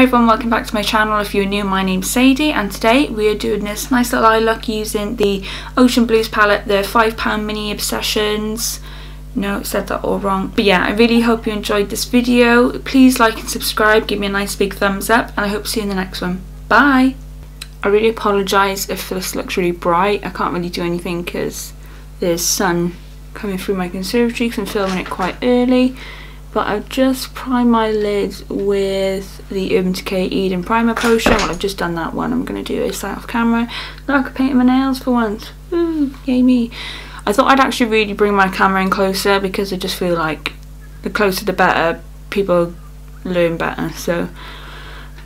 Hi everyone, welcome back to my channel. If you're new, my name's Sadie and today we are doing this nice little eye look using the Ocean Blues palette, the £5 Mini Obsessions. No, I said that all wrong. But yeah, I really hope you enjoyed this video. Please like and subscribe, give me a nice big thumbs up, and I hope to see you in the next one. Bye! I really apologise if this looks really bright. I can't really do anything because there's sun coming through my conservatory because I'm filming it quite early. But I've just primed my lids with the Urban Decay Eden Primer Potion. Well, I've just done that one. I'm going to do a side off camera. Now I can paint my nails for once. Ooh, yay me. I thought I'd actually really bring my camera in closer because I just feel like the closer the better. People learn better. So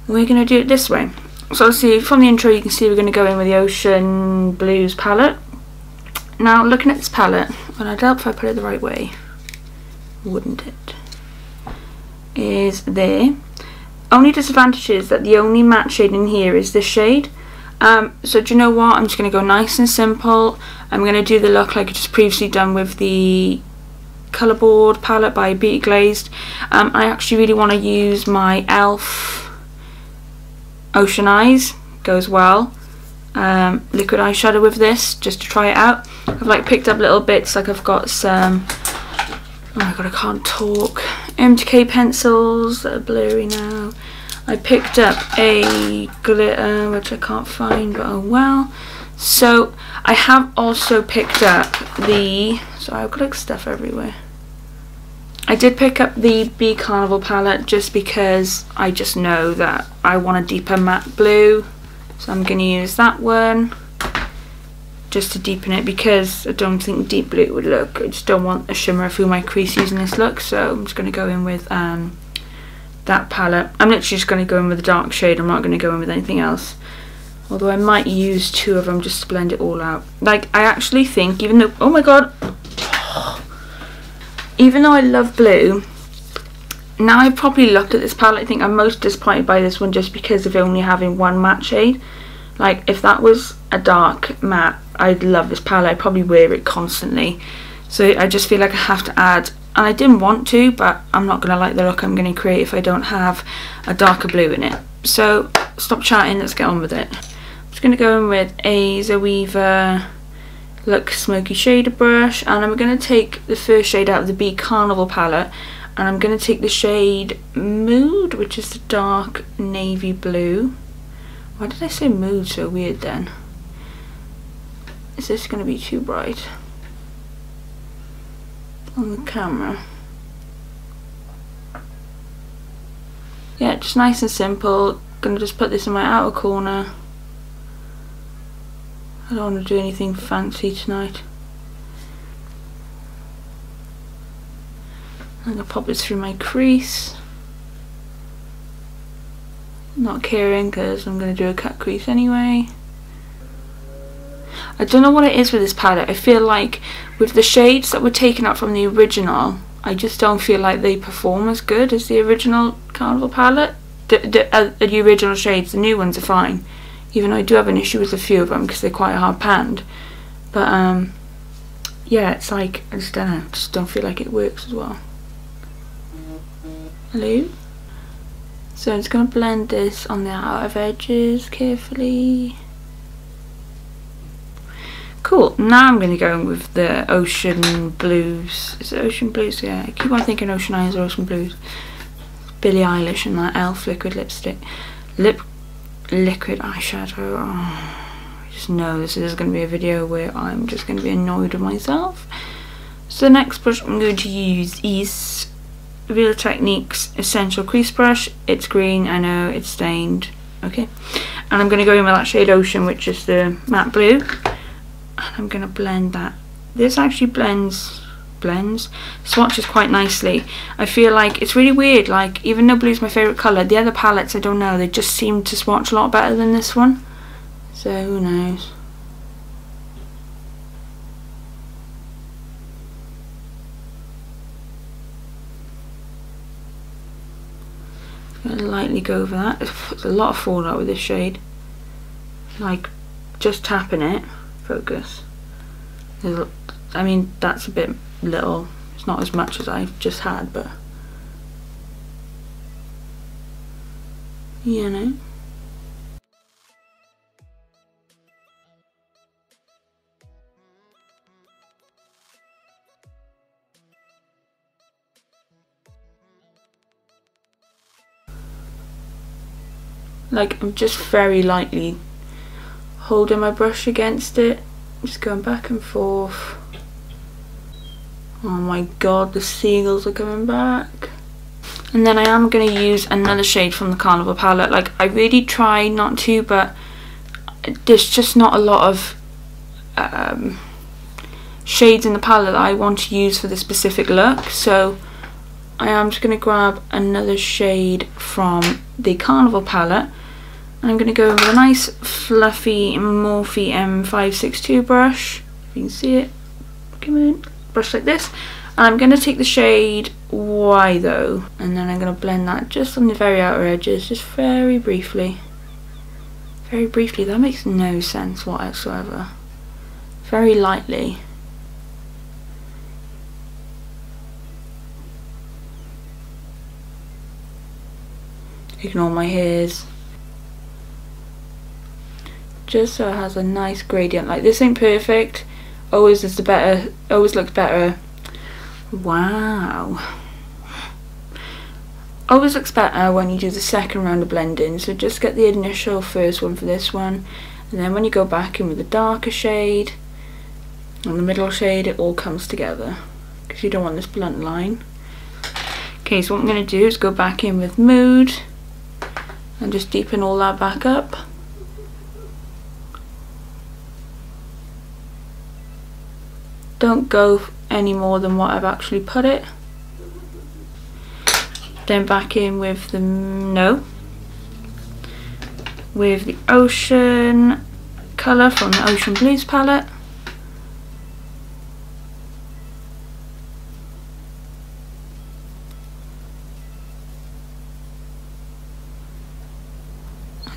we're going to do it this way. So see, from the intro you can see we're going to go in with the Ocean Blues palette. Now looking at this palette, well, I doubt if I put it the right way, wouldn't it? Is there. Only disadvantage is that the only matte shade in here is this shade. So do you know what? I'm just going to go nice and simple. I'm going to do the look like I just previously done with the Colourboard palette by Beauty Glazed. I actually really want to use my e.l.f. Ocean Eyes. Goes well. Liquid eyeshadow with this just to try it out. I've like picked up little bits, like I've got some, oh my god, I can't talk, Decay pencils that are blurry now. I picked up a glitter which I can't find, but oh well. So I have also picked up the, sorry, I've got like stuff everywhere. I did pick up the Bee Carnival palette just because I just know that I want a deeper matte blue. So I'm going to use that one just to deepen it because I don't think deep blue would look. I just don't want a shimmer through my crease using this look, so I'm just going to go in with that palette. I'm literally just going to go in with a dark shade. I'm not going to go in with anything else. Although I might use two of them just to blend it all out. Like, I actually think, even though, oh my god, even though I love blue, now I've probably looked at this palette, I think I'm most disappointed by this one just because of only having one matte shade. Like, if that was a dark matte, I'd love this palette. I'd probably wear it constantly. So I just feel like I have to add, and I didn't want to, but I'm not going to like the look I'm going to create if I don't have a darker blue in it. So stop chatting, let's get on with it. I'm just going to go in with a Zoeva Look Smoky Shader brush, and I'm going to take the first shade out of the Bee Carnival palette, and I'm going to take the shade Mood, which is the dark navy blue. Why did I say Mood so weird then? Is this going to be too bright on the camera? Yeah, just nice and simple. Gonna just put this in my outer corner. I don't want to do anything fancy tonight. I'm gonna pop this through my crease. Not caring because I'm going to do a cut crease anyway. I don't know what it is with this palette. I feel like with the shades that were taken up from the original, I just don't feel like they perform as good as the original Carnival palette. The original shades, the new ones are fine. Even though I do have an issue with a few of them because they're quite hard panned. But yeah, it's like, I just don't know, just don't feel like it works as well. Hello? So I'm just going to blend this on the outer edges carefully. Cool, now I'm going to go in with the Ocean Blues. Is it Ocean Blues? Yeah, I keep on thinking Ocean Eyes or Ocean Blues. Billie Eilish and that e.l.f. liquid lipstick. Liquid eyeshadow. Oh, I just know this is going to be a video where I'm just going to be annoyed with myself. So the next brush I'm going to use is Real Techniques Essential Crease Brush. It's green, I know, it's stained. Okay. And I'm going to go in with that shade Ocean, which is the matte blue. And I'm going to blend that. This actually swatches quite nicely. I feel like it's really weird, like, even though blue's my favourite colour, the other palettes, I don't know, they just seem to swatch a lot better than this one. So, who knows. I'm gonna lightly go over that. There's a lot of fallout with this shade. Like, just tapping it. Focus. I mean, that's a bit little. It's not as much as I've just had, but you know. Like, I'm just very lightly holding my brush against it, just going back and forth. Oh my god, the seagulls are coming back. And then I am going to use another shade from the Carnival palette. Like, I really try not to, but there's just not a lot of shades in the palette that I want to use for this specific look. So I am just going to grab another shade from the Carnival palette. And I'm going to go with a nice fluffy Morphe M562 brush. If you can see it. Come on. Brush like this. And I'm going to take the shade Y though, and then I'm going to blend that just on the very outer edges, just very briefly. Very briefly, that makes no sense whatsoever. Very lightly. Ignore my hairs. Just so it has a nice gradient. Like, this ain't perfect. Always is the better, always looks better. Wow. Always looks better when you do the second round of blending, so just get the initial first one for this one, and then when you go back in with the darker shade and the middle shade, it all comes together, because you don't want this blunt line. Okay, so what I'm going to do is go back in with Mood and just deepen all that back up. Don't go any more than what I've actually put it. Then back in with the with the Ocean colour from the Ocean Blues palette.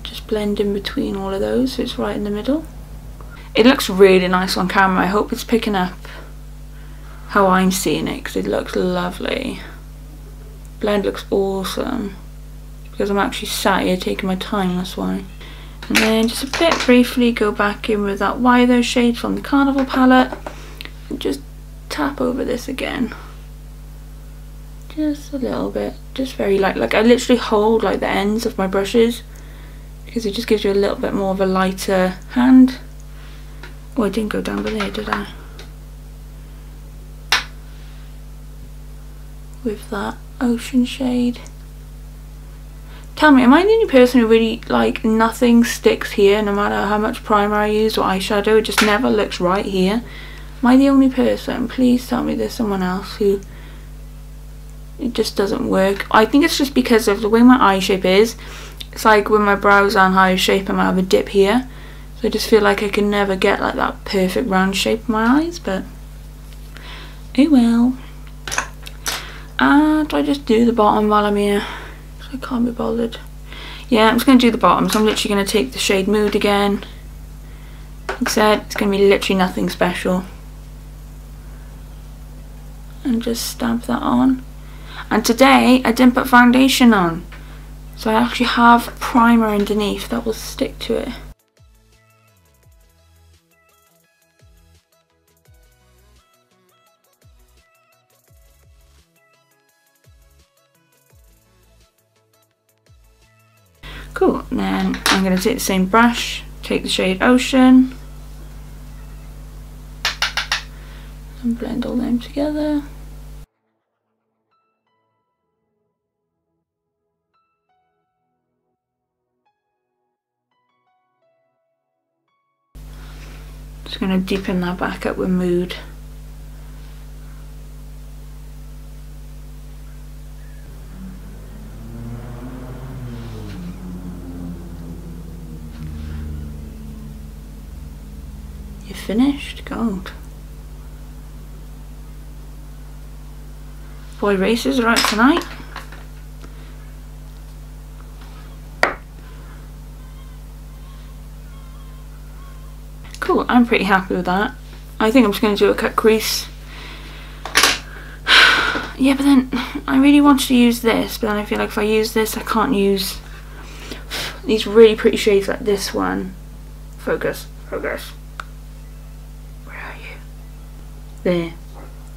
Just blend in between all of those so it's right in the middle. It looks really nice on camera. I hope it's picking up how I'm seeing it, because it looks lovely. Blend looks awesome, because I'm actually sat here taking my time, that's why. And then just a bit briefly go back in with that Y shade from the Carnival palette and just tap over this again. Just a little bit, just very light. Like, I literally hold like the ends of my brushes because it just gives you a little bit more of a lighter hand. Oh, I didn't go down there, did I? With that Ocean shade. Tell me, am I the only person who really, like, nothing sticks here no matter how much primer I use or eyeshadow? It just never looks right here. Am I the only person? Please tell me there's someone else who it just doesn't work. I think it's just because of the way my eye shape is. It's like when my brows aren't high shape, I might have a dip here. So I just feel like I can never get like that perfect round shape in my eyes, but oh well. And I just do the bottom while I'm here, because I can't be bothered. Yeah, I'm just going to do the bottom, so I'm literally going to take the shade Mood again. Like I said, it's going to be literally nothing special. And just stamp that on. And today, I didn't put foundation on. So I actually have primer underneath that will stick to it. Cool, and then I'm going to take the same brush, take the shade Ocean, and blend all them together. Just going to deepen that back up with Mood. You're finished? Gold. Boy, races are out tonight. Cool, I'm pretty happy with that. I think I'm just going to do a cut crease. Yeah, but then I really wanted to use this, but then I feel like if I use this, I can't use these really pretty shades like this one. Focus, focus. Where are you? There.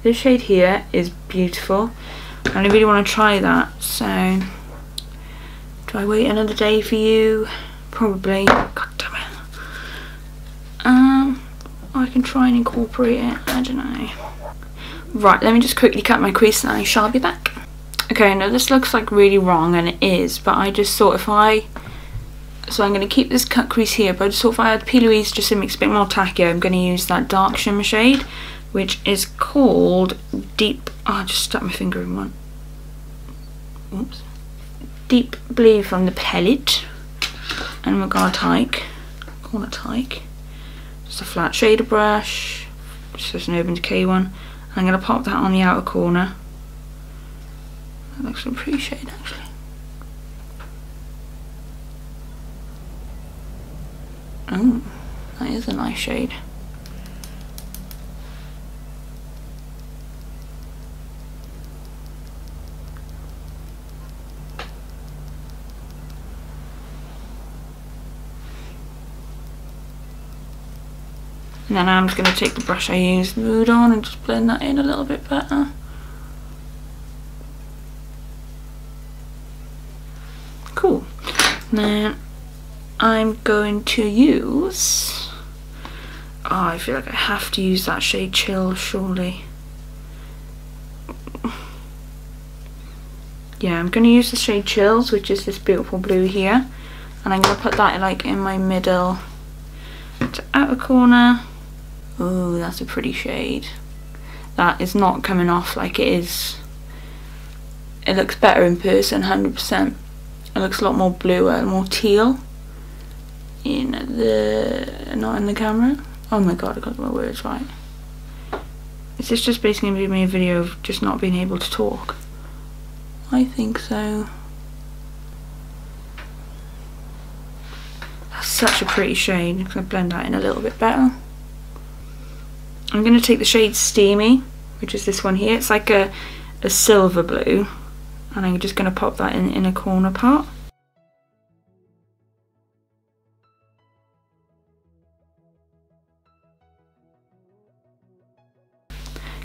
This shade here is beautiful. And I really want to try that. So, do I wait another day for you? Probably. God damn it. I can try and incorporate it. I don't know. Right, let me just quickly cut my crease and I shall be back. Okay, I know this looks like really wrong, and it is, but I just thought if I... So I'm going to keep this cut crease here, but I just thought if I had P. Louise just to make it a bit more tacky, I'm going to use that dark shimmer shade, which is called Deep... Oh, I just stuck my finger in one. Oops. Deep Blue from the palette. And we're going to take... Corner take. Just a flat shader brush. Just an Urban Decay one. I'm going to pop that on the outer corner. That looks a pretty shade actually. Oh, that is a nice shade. And then I'm just going to take the brush I used, Mood on, and just blend that in a little bit better. Cool. Then I'm going to use... Oh, I feel like I have to use that shade Chill, surely. Yeah, I'm going to use the shade Chills, which is this beautiful blue here. And I'm going to put that like in my middle to outer corner. Oh, that's a pretty shade. That is not coming off like it is. It looks better in person, 100%. It looks a lot more bluer, more teal in the... not in the camera. Oh my god, I got my words right. Is this just basically going to be a video of just not being able to talk? I think so. That's such a pretty shade. I'm going to blend that in a little bit better. I'm going to take the shade Steamy, which is this one here. It's like a silver blue. And I'm just going to pop that in the inner corner part.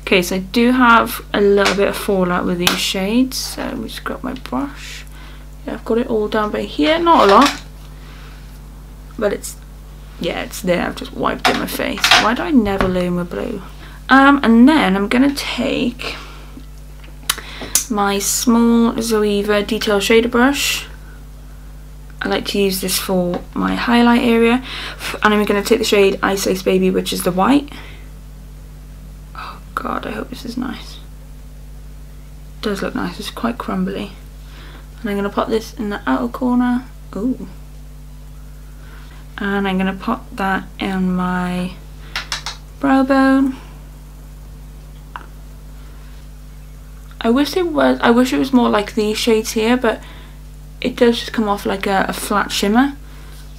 Okay, so I do have a little bit of fallout with these shades. So let me just grab my brush. Yeah, I've got it all down by here. Not a lot. But it's... yeah, it's there. I've just wiped it in my face. Why do I never learn with blue? And then I'm going to take my small Zoeva detail shader brush. I like to use this for my highlight area. And I'm going to take the shade Ice Ice Baby, which is the white. Oh god, I hope this is nice. It does look nice. It's quite crumbly. And I'm going to put this in the outer corner. Ooh. And I'm going to pop that in my brow bone. I wish it was more like these shades here, but it does just come off like a flat shimmer.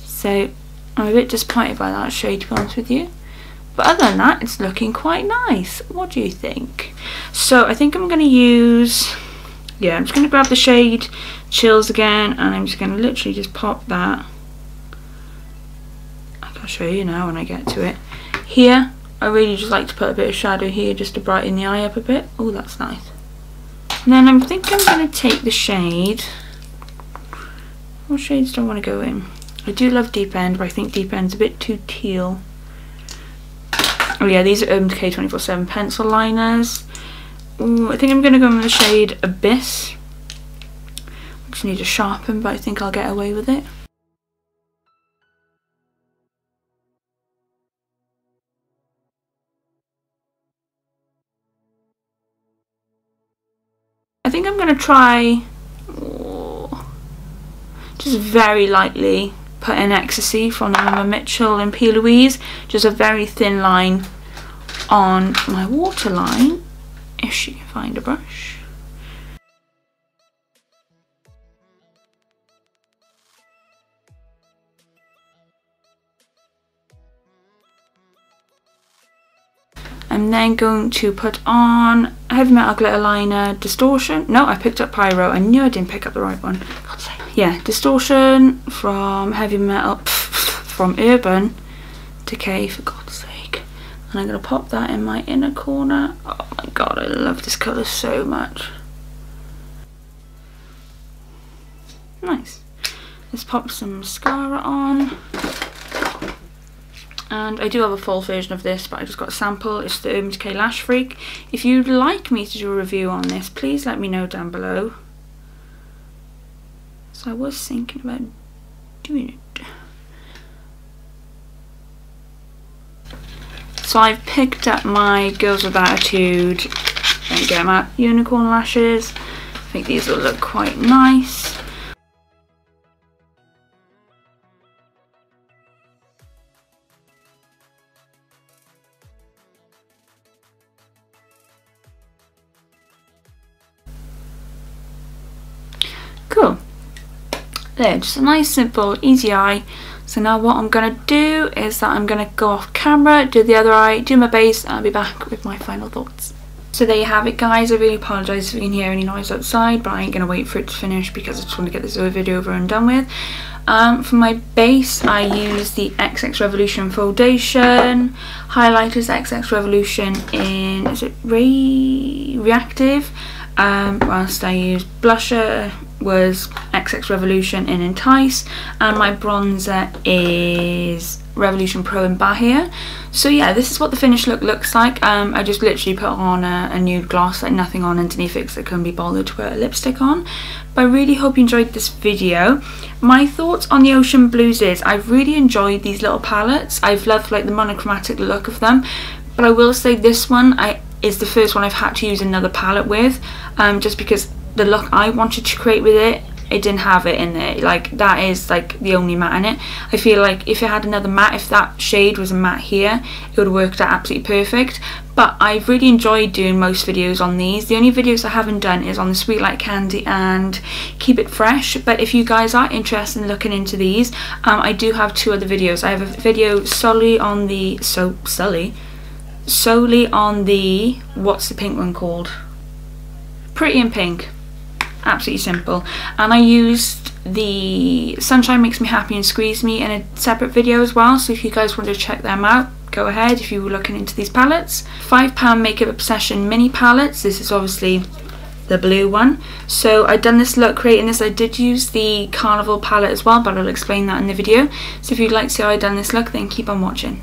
So I'm a bit disappointed by that shade, to be honest with you. But other than that, it's looking quite nice. What do you think? So I think I'm going to use... yeah, I'm just going to grab the shade Chills again, and I'm just going to literally just pop that. I'll show you now when I get to it. Here, I really just like to put a bit of shadow here just to brighten the eye up a bit. Oh, that's nice. And then I think I'm going to take the shade. What shades do I want to go in? I do love Deep End, but I think Deep End's a bit too teal. Oh yeah, these are Urban Decay 24/7 pencil liners. Ooh, I think I'm going to go in with the shade Abyss. I just need to sharpen, but I think I'll get away with it. I think I'm going to try, just very lightly, put in Ecstasy from Emma Mitchell and P. Louise. Just a very thin line on my waterline, if she can find a brush. I'm then going to put on Heavy Metal Glitter Liner Distortion. No, I picked up Pyro. I knew I didn't pick up the right one. God's sake. yeah, Distortion from Heavy Metal, from Urban, Decay, for God's sake. And I'm going to pop that in my inner corner. Oh my god, I love this colour so much. Nice. Let's pop some mascara on. And I do have a full version of this, but I just got a sample. It's the Urban Decay Lash Freak. If you'd like me to do a review on this, please let me know down below. So I was thinking about doing it. So I've picked up my Girls with Attitude and get them out unicorn lashes. I think these will look quite nice. Cool. There, just a nice, simple, easy eye. So now what I'm going to do is that I'm going to go off camera, do the other eye, do my base, and I'll be back with my final thoughts. So there you have it, guys. I really apologise if you can hear any noise outside, but I ain't going to wait for it to finish because I just want to get this video over and done with. For my base, I use the XX Revolution Foundation, highlighters XX Revolution in, is it Reactive? Whilst I use blusher was XX Revolution in Entice, and my bronzer is Revolution Pro in Bahia. So yeah, this is what the finished look looks like. I just literally put on a nude gloss, like nothing on underneath it because I couldn't be bothered to put a lipstick on. But I really hope you enjoyed this video. My thoughts on the Ocean Blues is I've really enjoyed these little palettes. I've loved like the monochromatic look of them, but I will say this one is the first one I've had to use another palette with, just because the look I wanted to create with it didn't have it in there. Like, that is like the only matte in it. I feel like if it had another matte, if that shade was a matte here, it would have worked out absolutely perfect. But I've really enjoyed doing most videos on these. The only videos I haven't done is on the Sweet Like Candy and Keep It Fresh. But if you guys are interested in looking into these, I do have 2 other videos. I have a video solely on the what's the pink one called? Pretty in Pink. Absolutely simple. And I used the Sunshine Makes Me Happy and Squeeze Me in a separate video as well, so if you guys want to check them out, go ahead if you were looking into these palettes. £5 Makeup Obsession mini palettes. This is obviously the blue one. So I've done this look creating this. I did use the Carnival palette as well, but I'll explain that in the video. So if you'd like to see how I've done this look, then keep on watching.